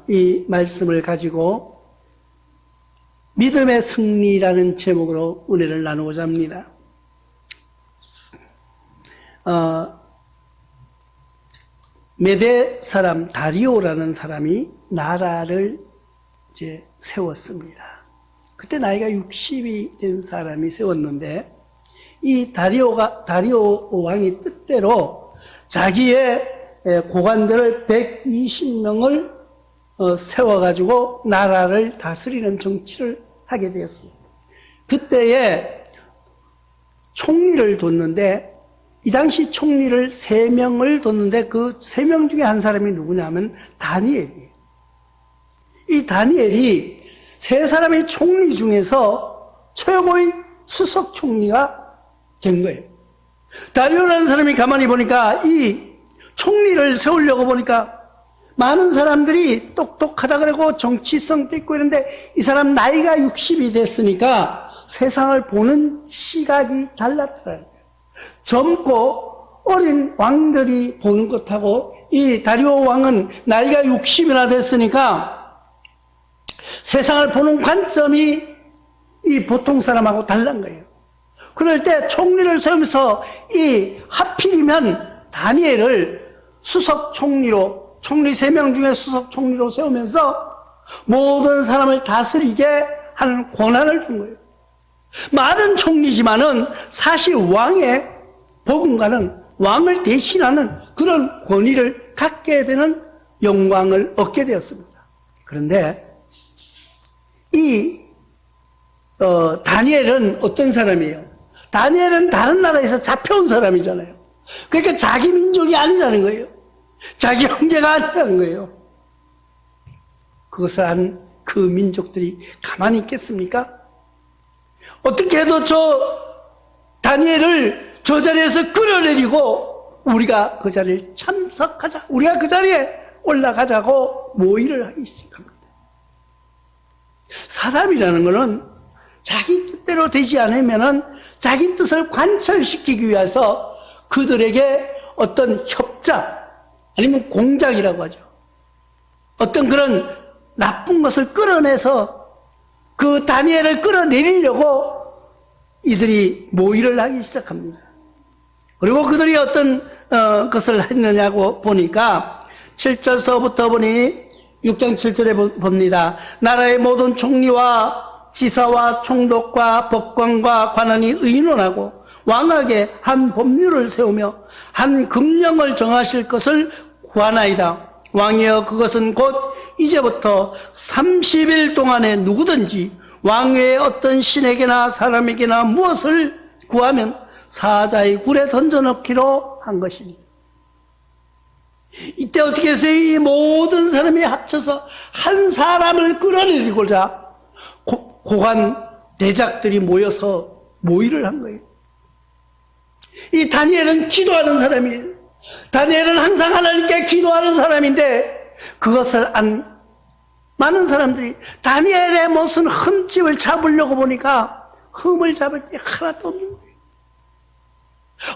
이 말씀을 가지고 믿음의 승리라는 제목으로 은혜를 나누고자 합니다. 메대 사람 다리오라는 사람이 나라를 이제 세웠습니다. 그때 나이가 60이 된 사람이 세웠는데, 이 다리오 왕이 뜻대로 자기의 고관들을 120명을 세워가지고 나라를 다스리는 정치를 하게 되었습니다. 그때에 총리를 뒀는데, 이 당시 총리를 3명을 뒀는데 그 3명 중에 한 사람이 누구냐면 다니엘이에요. 이 다니엘이 3사람의 총리 중에서 최고의 수석 총리가 된 거예요. 다니엘이라는 사람이 가만히 보니까 이 총리를 세우려고 보니까 많은 사람들이 똑똑하다 그러고 정치성도 있고 이런데, 이 사람 나이가 60이 됐으니까 세상을 보는 시각이 달랐더라고요. 젊고 어린 왕들이 보는 것하고 이 다리오 왕은 나이가 60이나 됐으니까 세상을 보는 관점이 이 보통 사람하고 다른 거예요. 그럴 때 총리를 세우면서 이 하필이면 다니엘을 수석 총리로, 총리 3명 중에 수석 총리로 세우면서 모든 사람을 다스리게 하는 권한을 준 거예요. 말은 총리지만은 사실 왕의 복음과는 왕을 대신하는 그런 권위를 갖게 되는 영광을 얻게 되었습니다. 그런데 이 다니엘은 어떤 사람이에요? 다니엘은 다른 나라에서 잡혀온 사람이잖아요. 그러니까 자기 민족이 아니라는 거예요. 자기 형제가 아니라는 거예요. 그것을 안 그 민족들이 가만히 있겠습니까? 어떻게 해도 저 다니엘을 저 자리에서 끌어내리고 우리가 그 자리에 참석하자, 우리가 그 자리에 올라가자고 모의를 하기 시작합니다. 사람이라는 것은 자기 뜻대로 되지 않으면은 자기 뜻을 관철시키기 위해서 그들에게 어떤 협작 아니면 공작이라고 하죠. 어떤 그런 나쁜 것을 끌어내서 그 다니엘을 끌어내리려고 이들이 모의를 하기 시작합니다. 그리고 그들이 어떤 것을 했느냐고 보니까 7절서부터 보니 6장 7절에 봅니다. 나라의 모든 총리와 지사와 총독과 법관과 관원이 의논하고 왕에게 한 법률을 세우며 한 금령을 정하실 것을 구하나이다. 왕이여, 그것은 곧 이제부터 30일 동안에 누구든지 왕외의 어떤 신에게나 사람에게나 무엇을 구하면 사자의 굴에 던져넣기로 한 것입니다. 이때 어떻게 했어요? 이 모든 사람이 합쳐서 한 사람을 끌어내리고자 고관 대작들이 모여서 모의를 한 거예요. 이 다니엘은 기도하는 사람이에요. 다니엘은 항상 하나님께 기도하는 사람인데, 그것을 안 많은 사람들이 다니엘의 무슨 흠집을 잡으려고 보니까 흠을 잡을 게 하나도 없는 거예요.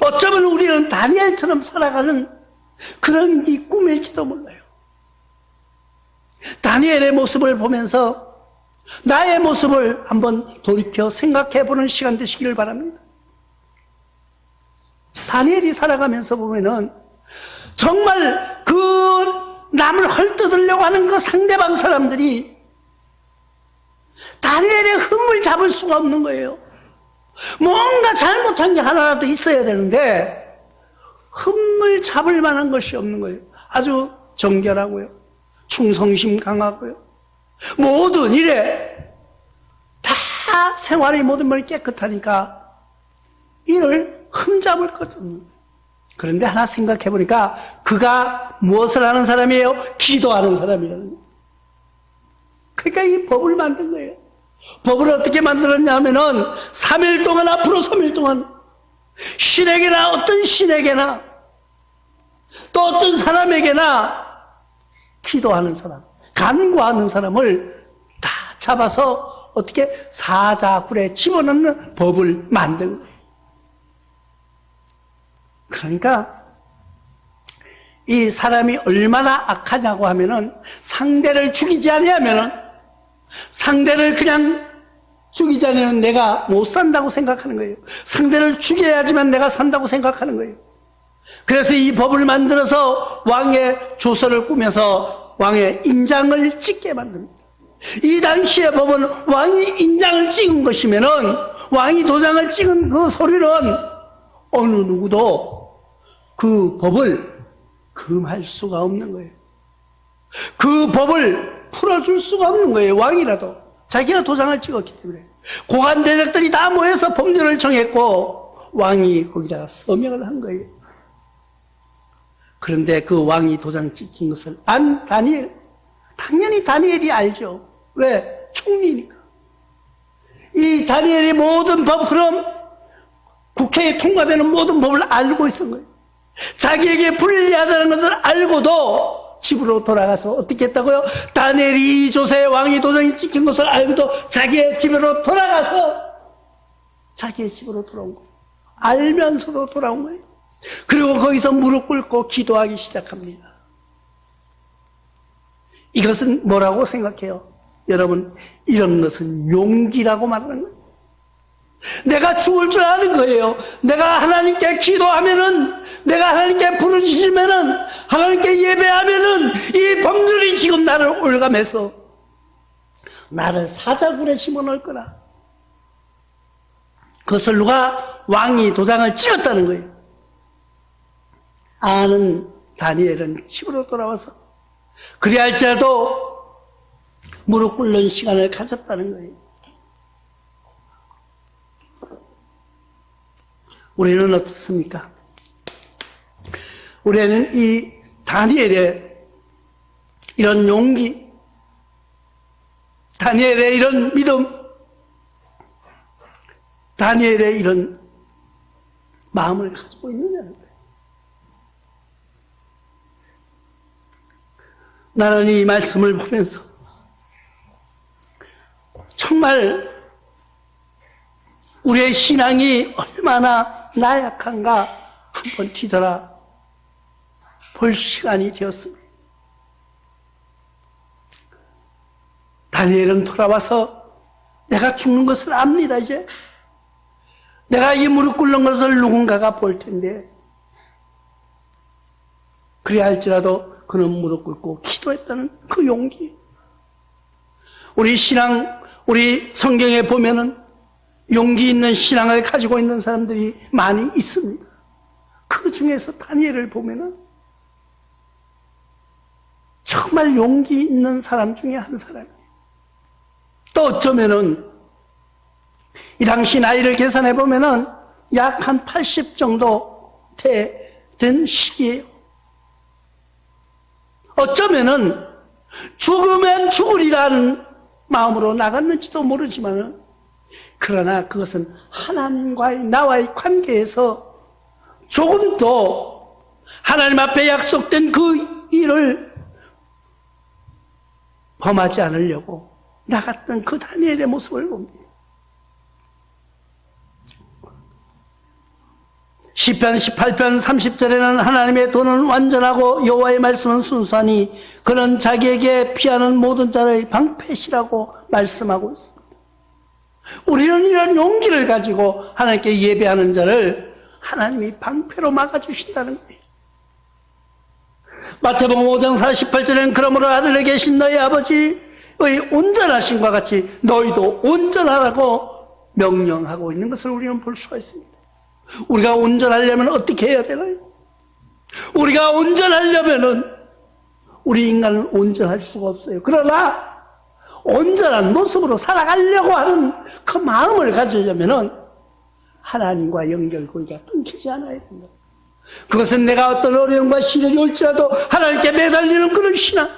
어쩌면 우리는 다니엘처럼 살아가는 그런 이 꿈일지도 몰라요. 다니엘의 모습을 보면서 나의 모습을 한번 돌이켜 생각해보는 시간 되시기를 바랍니다. 다니엘이 살아가면서 보면은 정말 그 남을 헐뜯으려고 하는 그 상대방 사람들이 다니엘의 흠을 잡을 수가 없는 거예요. 뭔가 잘못한 게 하나라도 있어야 되는데 흠을 잡을 만한 것이 없는 거예요. 아주 정결하고요, 충성심 강하고요, 모든 일에 다 생활의 모든 면이 깨끗하니까 이를 흠잡을 것 없는 거예요. 그런데 하나 생각해 보니까 그가 무엇을 하는 사람이에요? 기도하는 사람이라는 거예요. 그러니까 이 법을 만든 거예요. 법을 어떻게 만들었냐면은 3일 동안, 앞으로 3일 동안 신에게나 어떤 신에게나 또 어떤 사람에게나 기도하는 사람, 간구하는 사람을 다 잡아서 어떻게 사자굴에 집어넣는 법을 만든 거예요. 그러니까 이 사람이 얼마나 악하냐고 하면은 상대를 죽이지 아니하면은 상대를 그냥 죽이지 않으면 내가 못 산다고 생각하는 거예요. 상대를 죽여야지만 내가 산다고 생각하는 거예요. 그래서 이 법을 만들어서 왕의 조서를 꾸며서 왕의 인장을 찍게 만듭니다. 이 당시의 법은 왕이 인장을 찍은 것이면은 왕이 도장을 찍은 그 소리는 어느 누구도 그 법을 금할 수가 없는 거예요. 그 법을 풀어줄 수가 없는 거예요. 왕이라도 자기가 도장을 찍었기 때문에. 고관 대적들이 다 모여서 법률을 정했고 왕이 거기다가 서명을 한 거예요. 그런데 그 왕이 도장 찍힌 것을 안 다니엘, 당연히 다니엘이 알죠. 왜? 총리니까. 이 다니엘이 모든 법, 그럼 국회에 통과되는 모든 법을 알고 있은 거예요. 자기에게 불리하다는 것을 알고도 집으로 돌아가서 어떻게 했다고요? 다니엘이 이 조세의 왕이 도장이 찍힌 것을 알고도 자기의 집으로 돌아가서 자기의 집으로 돌아온 거예요. 알면서도 돌아온 거예요. 그리고 거기서 무릎 꿇고 기도하기 시작합니다. 이것은 뭐라고 생각해요? 여러분, 이런 것은 용기라고 말하는 거예요. 내가 죽을 줄 아는 거예요. 내가 하나님께 기도하면은, 내가 하나님께 부르짖으면은, 하나님께 예배하면은 이 법률이 지금 나를 올가매서 나를 사자굴에 집어넣을 거라. 그것을 누가? 왕이 도장을 찍었다는 거예요. 아는 다니엘은 집으로 돌아와서 그리할지라도 무릎 꿇는 시간을 가졌다는 거예요. 우리는 어떻습니까? 우리는 이 다니엘의 이런 용기, 다니엘의 이런 믿음, 다니엘의 이런 마음을 가지고 있느냐는 거예요. 나는 이 말씀을 보면서 정말 우리의 신앙이 얼마나 나약한가 한번 뒤돌아 볼 시간이 되었습니다. 다니엘은 돌아와서 내가 죽는 것을 압니다. 이제 내가 이 무릎 꿇는 것을 누군가가 볼 텐데, 그래야 할지라도 그는 무릎 꿇고 기도했다는 그 용기. 우리 신앙, 우리 성경에 보면은 용기 있는 신앙을 가지고 있는 사람들이 많이 있습니다. 그 중에서 다니엘을 보면은 정말 용기 있는 사람 중에 한 사람이에요. 또 어쩌면은 이 당시 나이를 계산해 보면은 약 한 80 정도 된 시기예요. 어쩌면은 죽으면 죽으리라는 마음으로 나갔는지도 모르지만은, 그러나 그것은 하나님과의 나와의 관계에서 조금 더 하나님 앞에 약속된 그 일을 범하지 않으려고 나갔던 그 다니엘의 모습을 봅니다. 시편 18편 30절에는 하나님의 도는 완전하고 여호와의 말씀은 순수하니 그는 자기에게 피하는 모든 자의 방패시라고 말씀하고 있습니다. 우리는 이런 용기를 가지고 하나님께 예배하는 자를 하나님이 방패로 막아주신다는 거예요. 마태복음 5장 48절에는 그러므로 하늘에 계신 너희 아버지의 온전하심과 같이 너희도 온전하라고 명령하고 있는 것을 우리는 볼 수가 있습니다. 우리가 온전하려면 어떻게 해야 되나요? 우리가 온전하려면은 우리 인간은 온전할 수가 없어요. 그러나 온전한 모습으로 살아가려고 하는 그 마음을 가지려면은 하나님과 연결고리가 끊기지 않아야 된다. 그것은 내가 어떤 어려움과 시련이 올지라도 하나님께 매달리는 그런 신앙,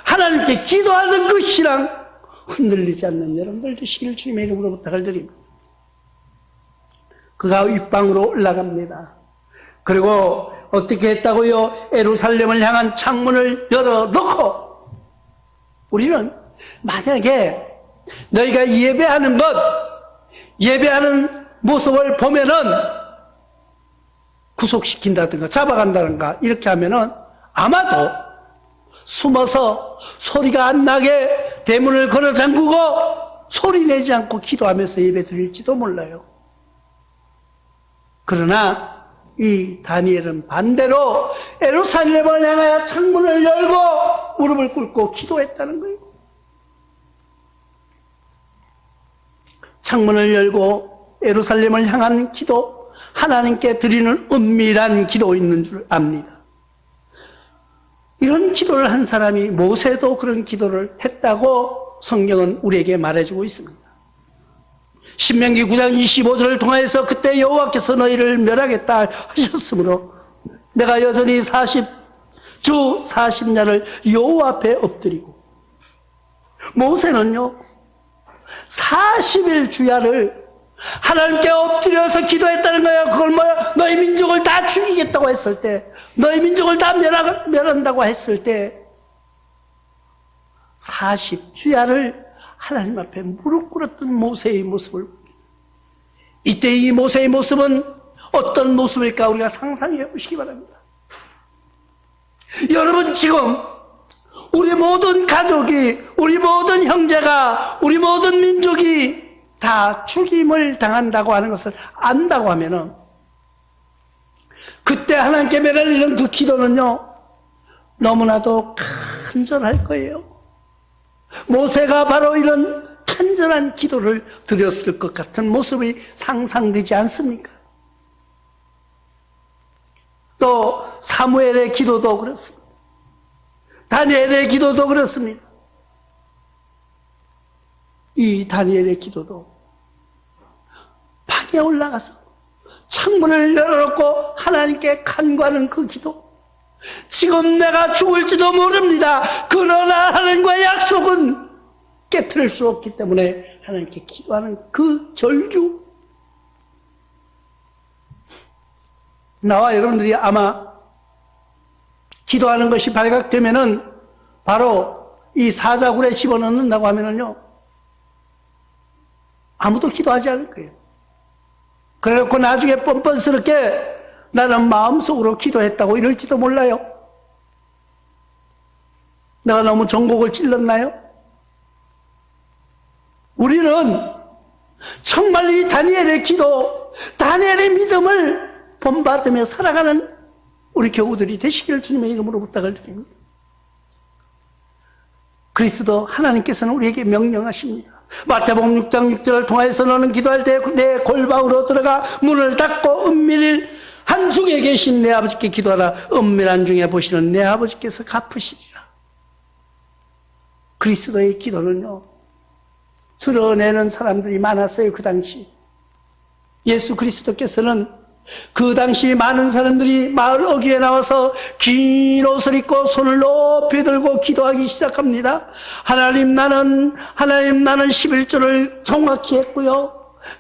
하나님께 기도하는 그 신앙, 흔들리지 않는 여러분들 되시기를 주님의 이름으로 부탁을 드립니다. 그가 윗방으로 올라갑니다. 그리고 어떻게 했다고요? 예루살렘을 향한 창문을 열어놓고, 우리는 만약에 너희가 예배하는 모습을 보면은 구속시킨다든가 잡아간다든가 이렇게 하면은 아마도 숨어서 소리가 안 나게 대문을 걸어 잠그고 소리 내지 않고 기도하면서 예배 드릴지도 몰라요. 그러나 이 다니엘은 반대로 예루살렘을 향하여 창문을 열고 무릎을 꿇고 기도했다는 거예요. 창문을 열고 예루살렘을 향한 기도, 하나님께 드리는 은밀한 기도 있는 줄 압니다. 이런 기도를 한 사람이 모세도 그런 기도를 했다고 성경은 우리에게 말해주고 있습니다. 신명기 9장 25절을 통해서 그때 여호와께서 너희를 멸하겠다 하셨으므로 내가 여전히 40년을 여호와 앞에 엎드리고, 모세는요 40일 주야를 하나님께 엎드려서 기도했다는 거예요. 그걸 뭐야? 너희 민족을 다 죽이겠다고 했을 때, 너희 민족을 다 멸한다고 했을 때 40주야를 하나님 앞에 무릎 꿇었던 모세의 모습을, 이때 이 모세의 모습은 어떤 모습일까 우리가 상상해 보시기 바랍니다. 여러분, 지금 우리 모든 가족이, 우리 모든 형제가, 우리 모든 민족이 다 죽임을 당한다고 하는 것을 안다고 하면은, 그때 하나님께 매달리는 그 기도는요 너무나도 간절할 거예요. 모세가 바로 이런 간절한 기도를 드렸을 것 같은 모습이 상상되지 않습니까? 또 사무엘의 기도도 그렇습니다. 다니엘의 기도도 그렇습니다. 이 다니엘의 기도도 방에 올라가서 창문을 열어놓고 하나님께 간구하는 그 기도, 지금 내가 죽을지도 모릅니다. 그러나 하나님과의 약속은 깨트릴 수 없기 때문에 하나님께 기도하는 그 절규, 나와 여러분들이 아마 기도하는 것이 발각되면은 바로 이 사자굴에 집어넣는다고 하면은요 아무도 기도하지 않을 거예요. 그래놓고 나중에 뻔뻔스럽게 나는 마음속으로 기도했다고 이럴지도 몰라요. 내가 너무 전곡을 찔렀나요? 우리는 정말 이 다니엘의 기도, 다니엘의 믿음을 본받으며 살아가는 우리 교우들이 되시기를 주님의 이름으로 부탁을 드립니다. 그리스도 하나님께서는 우리에게 명령하십니다. 마태복음 6장 6절을 통해서 너는 기도할 때 내 골방으로 들어가 문을 닫고 은밀한 중에 계신 내 아버지께 기도하라. 은밀한 중에 보시는 내 아버지께서 갚으시리라. 그리스도의 기도는요 드러내는 사람들이 많았어요. 그 당시 예수 그리스도께서는 그 당시 많은 사람들이 마을 어귀에 나와서 긴 옷을 입고 손을 높이 들고 기도하기 시작합니다. 하나님 나는 11조를 정확히 했고요,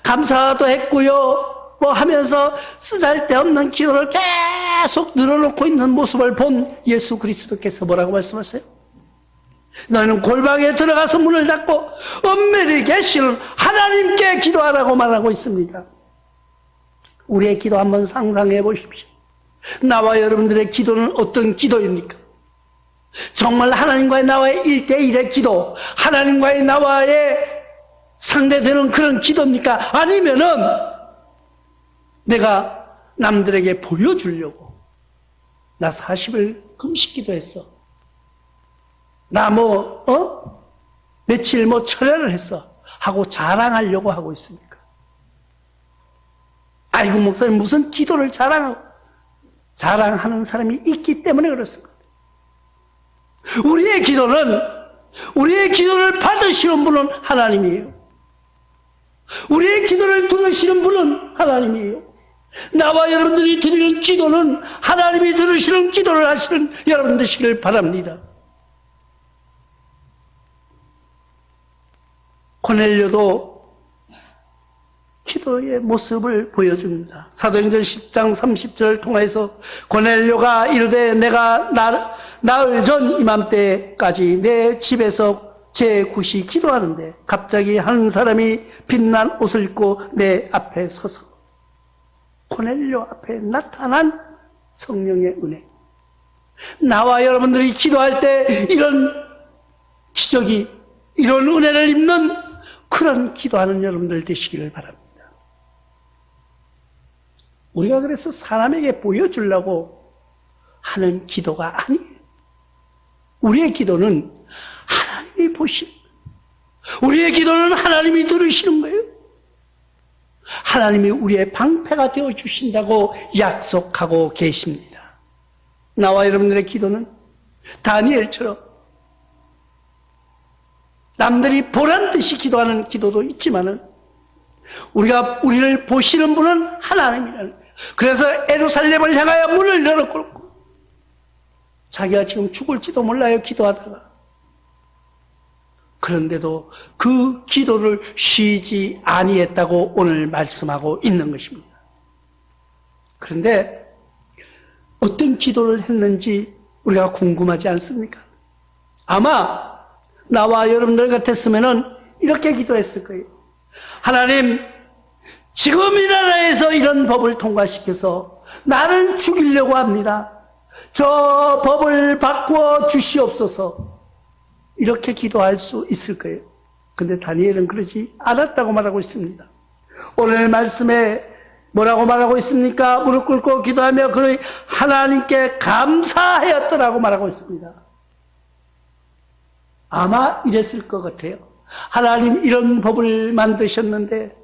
감사도 했고요, 뭐 하면서 쓰잘데없는 기도를 계속 늘어놓고 있는 모습을 본 예수 그리스도께서 뭐라고 말씀하세요? 너희는 골방에 들어가서 문을 닫고 은밀히 계시는 하나님께 기도하라고 말하고 있습니다. 우리의 기도 한번 상상해 보십시오. 나와 여러분들의 기도는 어떤 기도입니까? 정말 하나님과의 나와의 1대1의 기도, 하나님과의 나와의 상대되는 그런 기도입니까? 아니면은 내가 남들에게 보여주려고 나 40일 금식 기도했어, 나 며칠 철회를 했어 하고 자랑하려고 하고 있습니까? 아이고 목사님 무슨 기도를 자랑하는 사람이 있기 때문에 그렇습니다. 우리의 기도를 받으시는 분은 하나님이에요. 우리의 기도를 들으시는 분은 하나님이에요. 나와 여러분들이 드리는 기도는 하나님이 들으시는 기도를 하시는 여러분 되시길 바랍니다. 고넬료도 기도의 모습을 보여줍니다. 사도행전 10장 30절을 통해서 고넬료가 이르되 내가 나흘 전 이맘때까지 내 집에서 제9시 기도하는데 갑자기 한 사람이 빛난 옷을 입고 내 앞에 서서 고넬료 앞에 나타난 성령의 은혜. 나와 여러분들이 기도할 때 이런 기적이, 이런 은혜를 입는 그런 기도하는 여러분들 되시기를 바랍니다. 우리가 그래서 사람에게 보여주려고 하는 기도가 아니에요. 우리의 기도는 하나님이 보시는, 우리의 기도는 하나님이 들으시는 거예요. 하나님이 우리의 방패가 되어주신다고 약속하고 계십니다. 나와 여러분들의 기도는 다니엘처럼 남들이 보란 듯이 기도하는 기도도 있지만은 우리를 보시는 분은 하나님이라는 거예요. 그래서 예루살렘을 향하여 문을 열어놓고 자기가 지금 죽을지도 몰라요, 기도하다가. 그런데도 그 기도를 쉬지 아니했다고 오늘 말씀하고 있는 것입니다. 그런데 어떤 기도를 했는지 우리가 궁금하지 않습니까? 아마 나와 여러분들 같았으면 이렇게 기도했을 거예요. 하나님, 지금 이 나라에서 이런 법을 통과시켜서 나를 죽이려고 합니다. 저 법을 바꾸어 주시옵소서. 이렇게 기도할 수 있을 거예요. 근데 다니엘은 그러지 않았다고 말하고 있습니다. 오늘 말씀에 뭐라고 말하고 있습니까? 무릎 꿇고 기도하며 그의 하나님께 감사하였더라고 말하고 있습니다. 아마 이랬을 것 같아요. 하나님, 이런 법을 만드셨는데,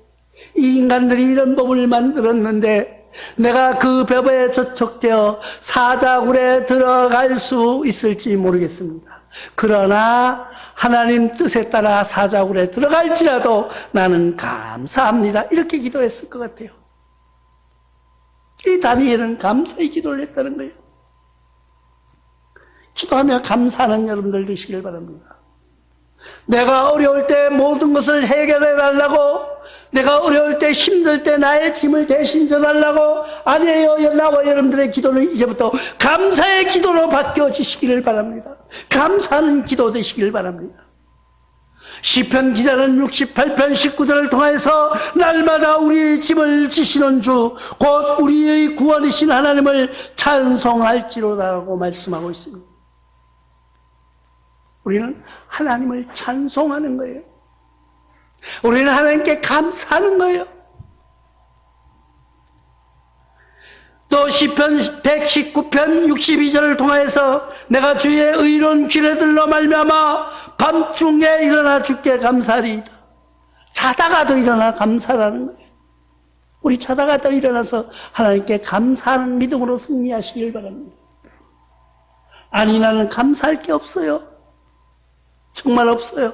이 인간들이 이런 법을 만들었는데 내가 그 법에 저촉되어 사자굴에 들어갈 수 있을지 모르겠습니다. 그러나 하나님 뜻에 따라 사자굴에 들어갈지라도 나는 감사합니다. 이렇게 기도했을 것 같아요. 이 다니엘은 감사의 기도를 했다는 거예요. 기도하며 감사하는 여러분들 되시길 바랍니다. 내가 어려울 때 모든 것을 해결해 달라고, 내가 어려울 때 힘들 때 나의 짐을 대신 져달라고, 아니에요. 나와 여러분들의 기도는 이제부터 감사의 기도로 바뀌어지시기를 바랍니다. 감사하는 기도 되시기를 바랍니다. 시편 기자는 68편 19절을 통해서 날마다 우리의 짐을 지시는 주, 곧 우리의 구원이신 하나님을 찬송할지로다라고 말씀하고 있습니다. 우리는 하나님을 찬송하는 거예요. 우리는 하나님께 감사하는 거예요. 또 시편 119편 62절을 통해서 내가 주의 의로운 귀례들로 말미암아 밤중에 일어나 주께 감사하리이다. 자다가도 일어나 감사라는 거예요. 우리 자다가도 일어나서 하나님께 감사하는 믿음으로 승리하시길 바랍니다. 아니, 나는 감사할 게 없어요. 정말 없어요.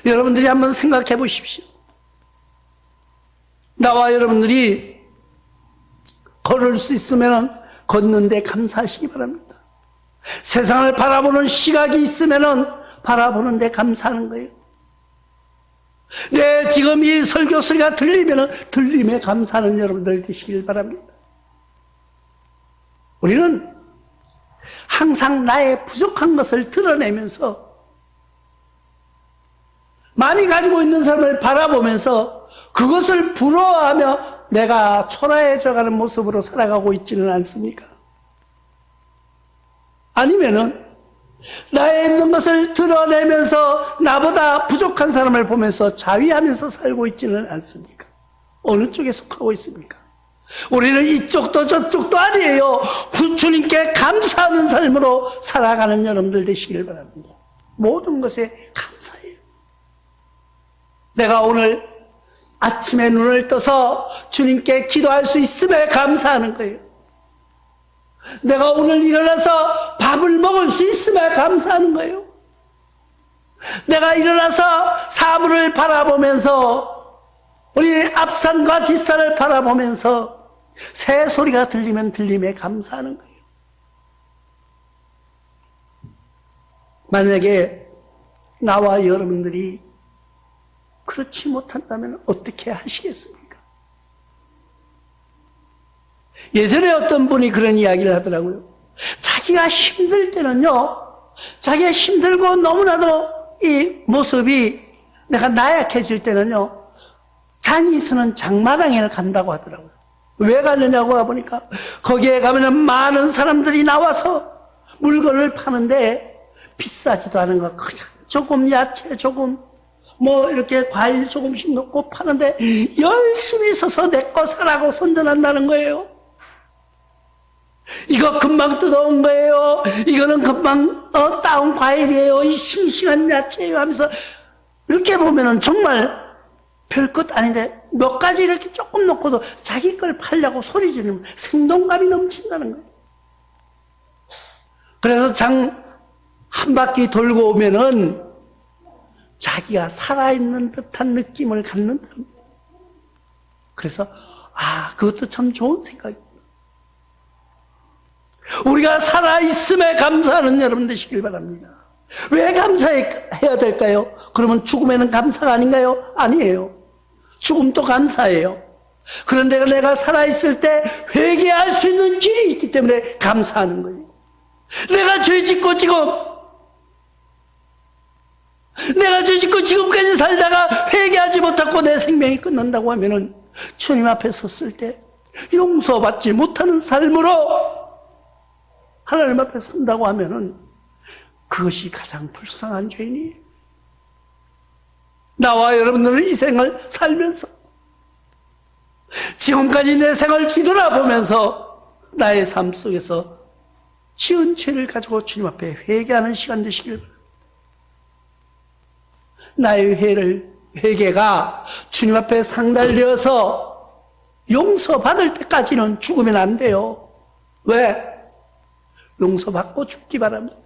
여러분들이 한번 생각해 보십시오. 나와 여러분들이 걸을 수 있으면 걷는데 감사하시기 바랍니다. 세상을 바라보는 시각이 있으면 바라보는데 감사하는 거예요. 네, 지금 이 설교 소리가 들리면 들림에 감사하는 여러분들 되시길 바랍니다. 우리는 항상 나의 부족한 것을 드러내면서 많이 가지고 있는 사람을 바라보면서 그것을 부러워하며 내가 초라해져가는 모습으로 살아가고 있지는 않습니까? 아니면은 나의 있는 것을 드러내면서 나보다 부족한 사람을 보면서 자위하면서 살고 있지는 않습니까? 어느 쪽에 속하고 있습니까? 우리는 이쪽도 저쪽도 아니에요. 주님께 감사하는 삶으로 살아가는 여러분들 되시길 바랍니다. 모든 것에 감사해요. 내가 오늘 아침에 눈을 떠서 주님께 기도할 수 있음에 감사하는 거예요. 내가 오늘 일어나서 밥을 먹을 수 있음에 감사하는 거예요. 내가 일어나서 사물을 바라보면서 우리 앞산과 뒷산을 바라보면서 새 소리가 들리면 들림에 감사하는 거예요. 만약에 나와 여러분들이 그렇지 못한다면 어떻게 하시겠습니까? 예전에 어떤 분이 그런 이야기를 하더라고요. 자기가 힘들 때는요, 자기가 힘들고 너무나도 이 모습이 내가 나약해질 때는요, 장이 서는 장마당에 간다고 하더라고요. 왜 갔느냐고 보니까 거기에 가면은 많은 사람들이 나와서 물건을 파는데 비싸지도 않은 거 그냥 조금 야채 조금 뭐 이렇게 과일 조금씩 넣고 파는데 열심히 서서 내 거 사라고 선전한다는 거예요. 이거 금방 뜯어온 거예요. 이거는 금방 따온 과일이에요. 이 싱싱한 야채예요 하면서 이렇게 보면은 정말 별것 아닌데 몇 가지 이렇게 조금 넣고도 자기 걸 팔려고 소리 지르면 생동감이 넘친다는 거예요. 그래서 장 한 바퀴 돌고 오면은 자기가 살아있는 듯한 느낌을 갖는다. 그래서 그것도 참 좋은 생각입니다. 우리가 살아있음에 감사하는 여러분 되시길 바랍니다. 왜 감사해야 될까요? 그러면 죽음에는 감사가 아닌가요? 아니에요. 죽음도 감사해요. 그런데 내가 살아있을 때 회개할 수 있는 길이 있기 때문에 감사하는 거예요. 내가 죄 짓고 지금까지 살다가 회개하지 못하고 내 생명이 끝난다고 하면은 주님 앞에 섰을 때 용서받지 못하는 삶으로 하나님 앞에 선다고 하면은 그것이 가장 불쌍한 죄인이에요. 나와 여러분들은 이 생을 살면서 지금까지 내 생을 뒤돌아보면서 나의 삶 속에서 지은 죄를 가지고 주님 앞에 회개하는 시간 되시길 바랍니다. 나의 회개가 주님 앞에 상달되어서 용서받을 때까지는 죽으면 안 돼요. 왜? 용서받고 죽기 바랍니다.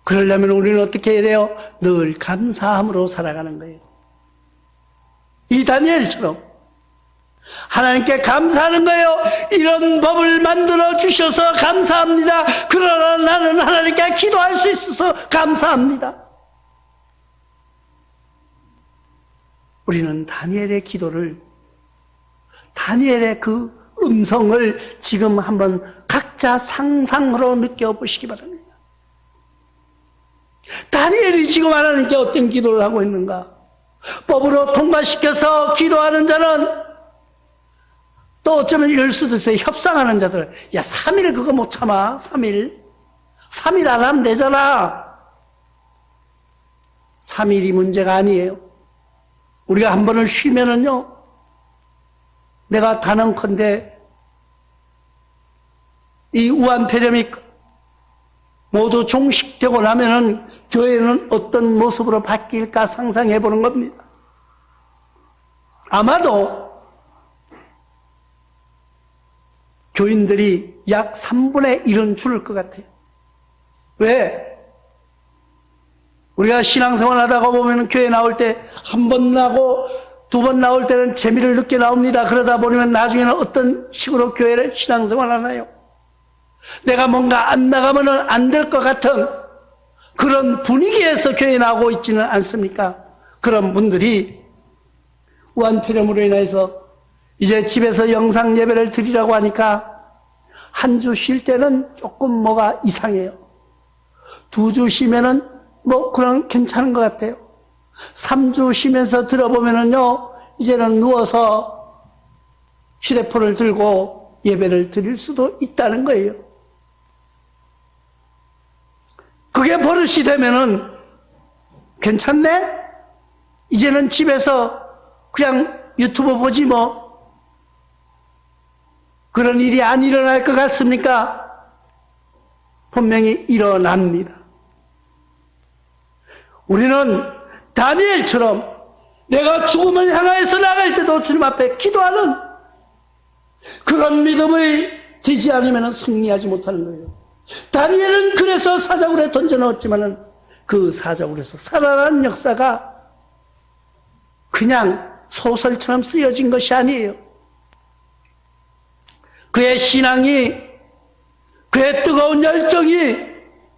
그러려면 우리는 어떻게 해야 돼요? 늘 감사함으로 살아가는 거예요. 이 다니엘처럼 하나님께 감사하는 거예요. 이런 법을 만들어 주셔서 감사합니다. 그러나 나는 하나님께 기도할 수 있어서 감사합니다. 우리는 다니엘의 기도를, 다니엘의 그 음성을 지금 한번 각자 상상으로 느껴보시기 바랍니다. 다니엘이 지금 하나님께 어떤 기도를 하고 있는가? 법으로 통과시켜서 기도하는 자는 또 어쩌면 이럴 수도 있어요. 협상하는 자들. 3일 그거 못 참아. 3일 안 하면 되잖아. 3일이 문제가 아니에요. 우리가 한 번을 쉬면은요, 내가 단언컨대 이 우한폐렴이 모두 종식되고 나면은 교회는 어떤 모습으로 바뀔까 상상해 보는 겁니다. 아마도 교인들이 약 3분의 1은 줄을 것 같아요. 왜? 우리가 신앙생활 하다가 보면 교회 나올 때 한 번 나고 두 번 나올 때는 재미를 느껴 나옵니다. 그러다 보면 나중에는 어떤 식으로 교회를 신앙생활 하나요? 내가 뭔가 안 나가면 안 될 것 같은 그런 분위기에서 교회에 나오고 있지는 않습니까? 그런 분들이 우한폐렴으로 인해서 이제 집에서 영상 예배를 드리라고 하니까 한 주 쉴 때는 조금 뭐가 이상해요. 2주 쉬면은 그럼 괜찮은 것 같아요. 3주 쉬면서 들어보면은요, 이제는 누워서 휴대폰을 들고 예배를 드릴 수도 있다는 거예요. 그게 버릇이 되면은 괜찮네? 이제는 집에서 그냥 유튜브 보지 뭐. 그런 일이 안 일어날 것 같습니까? 분명히 일어납니다. 우리는 다니엘처럼 내가 죽음을 향하여서 나갈 때도 주님 앞에 기도하는 그런 믿음이 되지 않으면 승리하지 못하는 거예요. 다니엘은 그래서 사자굴에 던져 넣었지만은 그 사자굴에서 살아난 역사가 그냥 소설처럼 쓰여진 것이 아니에요. 그의 신앙이, 그의 뜨거운 열정이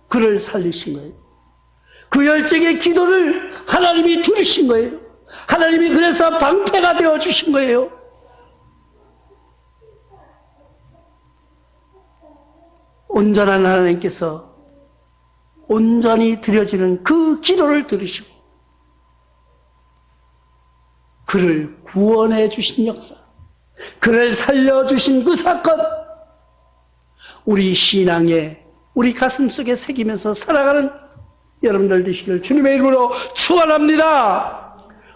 그를 살리신 거예요. 그 열정의 기도를 하나님이 들으신 거예요. 하나님이 그래서 방패가 되어주신 거예요. 온전한 하나님께서 온전히 드려지는 그 기도를 들으시고 그를 구원해 주신 역사, 그를 살려주신 그 사건, 우리 신앙에 우리 가슴속에 새기면서 살아가는 여러분들 되시길 주님의 이름으로 축원합니다.